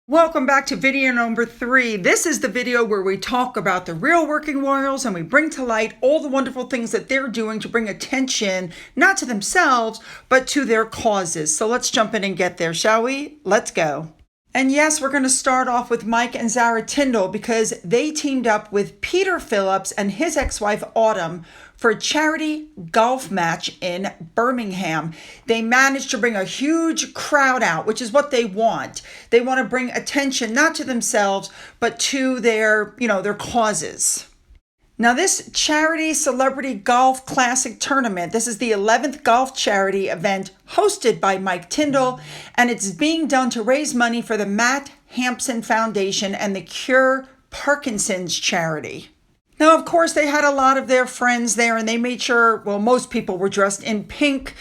Welcome back to video number 3. This is the video where we talk about the real working royals and we bring to light all the wonderful things that they're doing to bring attention, not to themselves, but to their causes. So let's jump in and get there, shall we? Let's go. And yes, we're going to start off with Mike and Zara Tyndall because they teamed up with Peter Phillips and his ex-wife Autumn for a charity golf match in Birmingham. They managed to bring a huge crowd out, which is what they want. They want to bring attention not to themselves, but to their causes. Now, this charity celebrity golf classic tournament, this is the 11th golf charity event hosted by Mike Tyndall, and it's being done to raise money for the Matt Hampson Foundation and the Cure Parkinson's charity. Now, of course, they had a lot of their friends there, and they made sure, well, most people were dressed in pink.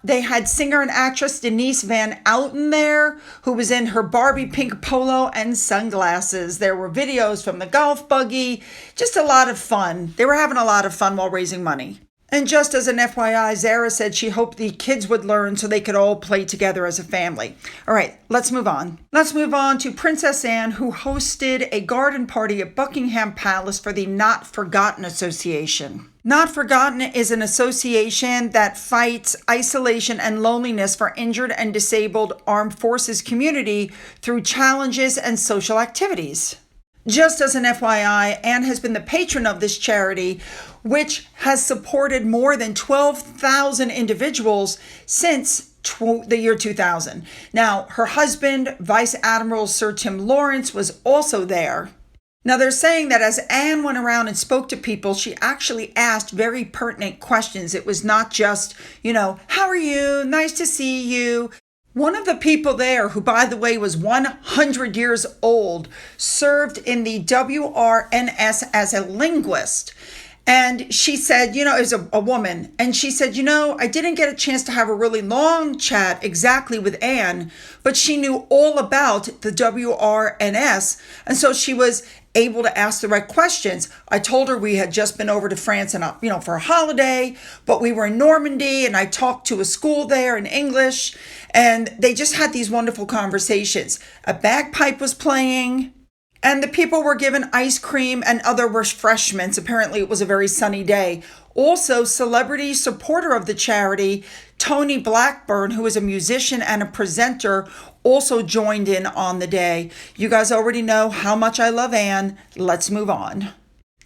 They had singer and actress Denise Van Outen there, who was in her Barbie pink polo and sunglasses. There were videos from the golf buggy, just a lot of fun. They were having a lot of fun while raising money. And just as an FYI, Zara said she hoped the kids would learn so they could all play together as a family. All right, let's move on. Let's move on to Princess Anne, who hosted a garden party at Buckingham Palace for the Not Forgotten Association. Not Forgotten is an association that fights isolation and loneliness for injured and disabled armed forces community through challenges and social activities. Just as an FYI, Anne has been the patron of this charity, which has supported more than 12,000 individuals since the year 2000. Now, her husband, Vice Admiral Sir Tim Lawrence, was also there. Now, they're saying that as Anne went around and spoke to people, she actually asked very pertinent questions. It was not just, how are you? Nice to see you. One of the people there, who, by the way, was 100 years old, served in the WRNS as a linguist. And she said, it was a woman, and she said, I didn't get a chance to have a really long chat exactly with Anne, but she knew all about the WRNS. And so she was able to ask the right questions. I told her we had just been over to France and for a holiday, but we were in Normandy and I talked to a school there in English, and they just had these wonderful conversations. A bagpipe was playing and the people were given ice cream and other refreshments. Apparently it was a very sunny day. Also, celebrity supporter of the charity, Tony Blackburn, who is a musician and a presenter, also joined in on the day. You guys already know how much I love Anne. Let's move on.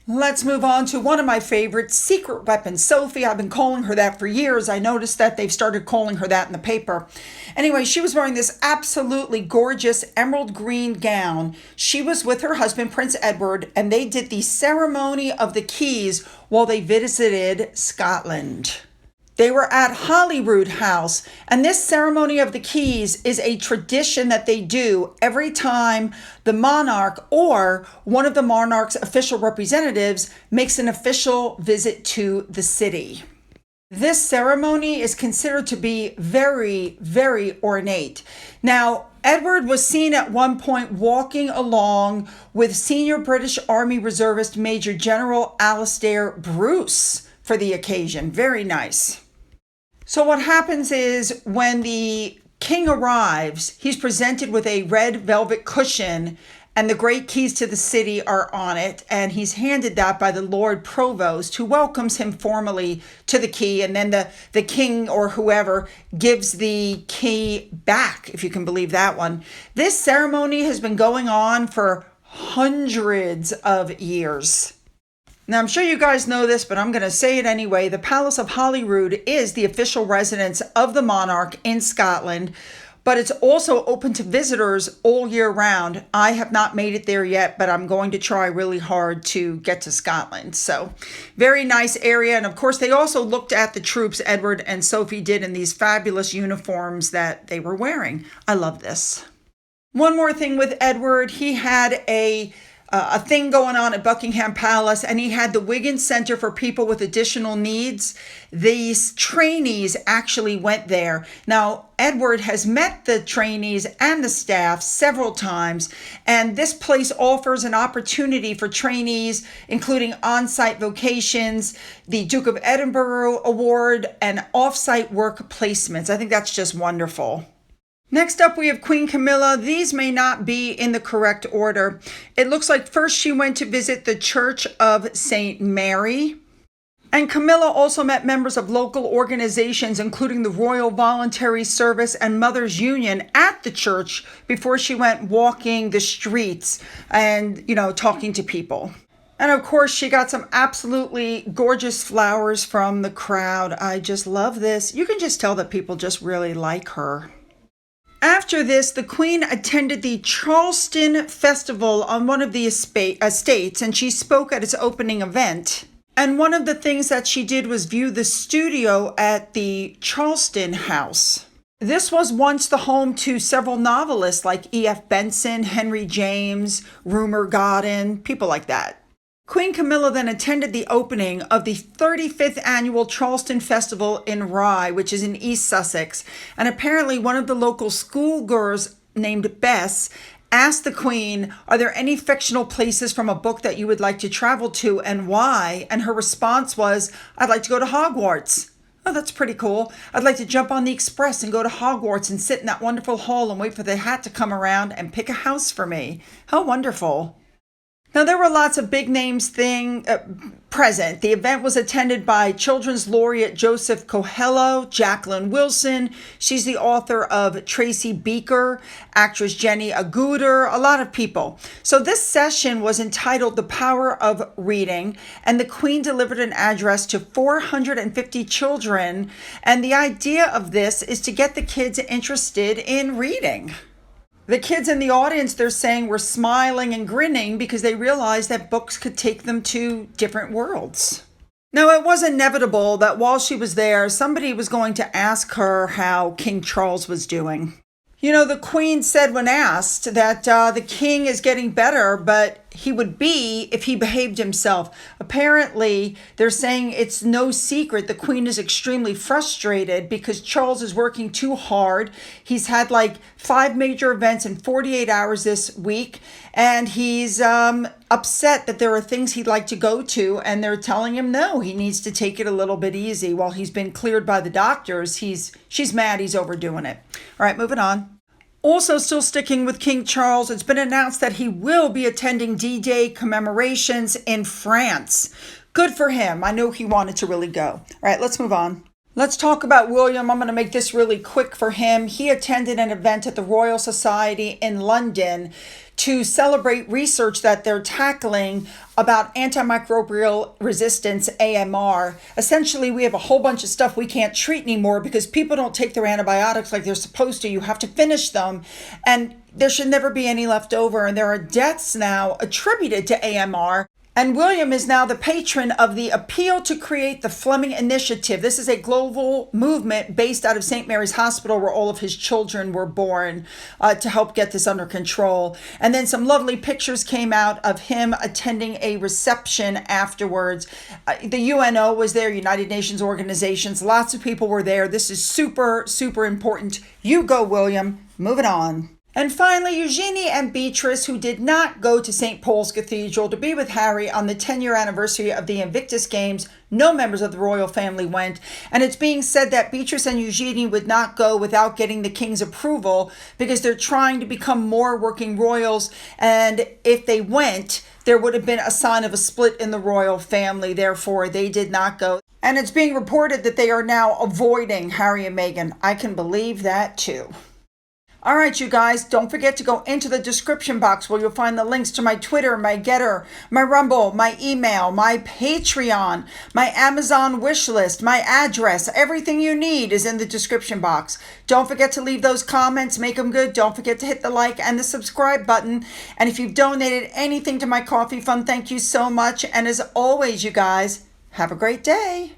Let's move on to one of my favorites, Secret Weapon Sophie. I've been calling her that for years. I noticed that they've started calling her that in the paper. Anyway, she was wearing this absolutely gorgeous emerald green gown. She was with her husband, Prince Edward, and they did the ceremony of the keys while they visited Scotland. They were at Holyrood House, and this ceremony of the keys is a tradition that they do every time the monarch or one of the monarch's official representatives makes an official visit to the city. This ceremony is considered to be very, very ornate. Now, Edward was seen at one point walking along with senior British Army reservist Major General Alastair Bruce for the occasion. Very nice. So what happens is when the king arrives, he's presented with a red velvet cushion and the great keys to the city are on it. And he's handed that by the Lord Provost, who welcomes him formally to the key. And then the king or whoever gives the key back, if you can believe that one. This ceremony has been going on for hundreds of years. Now, I'm sure you guys know this, but I'm going to say it anyway. The Palace of Holyrood is the official residence of the monarch in Scotland, but it's also open to visitors all year round. I have not made it there yet, but I'm going to try really hard to get to Scotland. So, very nice area. And of course, they also looked at the troops Edward and Sophie did in these fabulous uniforms that they were wearing. I love this. One more thing with Edward, he had a thing going on at Buckingham Palace, and he had the Wiggins Center for people with additional needs. These trainees actually went there. Now, Edward has met the trainees and the staff several times, and this place offers an opportunity for trainees, including on-site vocations, the Duke of Edinburgh Award, and off-site work placements. I think that's just wonderful. Next up, we have Queen Camilla. These may not be in the correct order. It looks like first she went to visit the Church of St. Mary. And Camilla also met members of local organizations, including the Royal Voluntary Service and Mothers Union at the church before she went walking the streets and, talking to people. And of course, she got some absolutely gorgeous flowers from the crowd. I just love this. You can just tell that people just really like her. After this, the Queen attended the Charleston Festival on one of the estates, and she spoke at its opening event. And one of the things that she did was view the studio at the Charleston House. This was once the home to several novelists like E.F. Benson, Henry James, Rumer Godden, people like that. Queen Camilla then attended the opening of the 35th annual Charleston Festival in Rye, which is in East Sussex. And apparently one of the local schoolgirls named Bess asked the Queen, are there any fictional places from a book that you would like to travel to and why? And her response was, I'd like to go to Hogwarts. Oh, that's pretty cool. I'd like to jump on the express and go to Hogwarts and sit in that wonderful hall and wait for the hat to come around and pick a house for me. How wonderful. Now, there were lots of big names present. The event was attended by Children's Laureate Joseph Coelho, Jacqueline Wilson. She's the author of Tracy Beaker, actress Jenny Agutter, a lot of people. So this session was entitled The Power of Reading, and the Queen delivered an address to 450 children. And the idea of this is to get the kids interested in reading. The kids in the audience, they're saying, were smiling and grinning because they realized that books could take them to different worlds. Now, it was inevitable that while she was there, somebody was going to ask her how King Charles was doing. The Queen said when asked that the king is getting better, but he would be if he behaved himself. Apparently, they're saying it's no secret the Queen is extremely frustrated because Charles is working too hard. He's had 5 major events in 48 hours this week, and he's upset that there are things he'd like to go to, and they're telling him no, he needs to take it a little bit easy. While he's been cleared by the doctors, she's mad he's overdoing it. All right, moving on. Also, still sticking with King Charles, it's been announced that he will be attending D-Day commemorations in France. Good for him. I know he wanted to really go. All right, let's move on. Let's talk about William. I'm going to make this really quick for him. He attended an event at the Royal Society in London to celebrate research that they're tackling about antimicrobial resistance, AMR. Essentially, we have a whole bunch of stuff we can't treat anymore because people don't take their antibiotics like they're supposed to. You have to finish them, and there should never be any left over. And there are deaths now attributed to AMR. And William is now the patron of the Appeal to Create the Fleming Initiative. This is a global movement based out of St. Mary's Hospital where all of his children were born to help get this under control. And then some lovely pictures came out of him attending a reception afterwards. The UNO was there, United Nations organizations. Lots of people were there. This is super, super important. You go, William. Moving on. And finally, Eugenie and Beatrice, who did not go to St. Paul's Cathedral to be with Harry on the 10-year anniversary of the Invictus Games. No members of the royal family went. And it's being said that Beatrice and Eugenie would not go without getting the king's approval because they're trying to become more working royals. And if they went, there would have been a sign of a split in the royal family. Therefore, they did not go. And it's being reported that they are now avoiding Harry and Meghan. I can believe that too. All right, you guys, don't forget to go into the description box where you'll find the links to my Twitter, my Gettr, my Rumble, my email, my Patreon, my Amazon wish list, my address. Everything you need is in the description box. Don't forget to leave those comments, make them good. Don't forget to hit the like and the subscribe button. And if you've donated anything to my coffee fund, thank you so much. And as always, you guys, have a great day.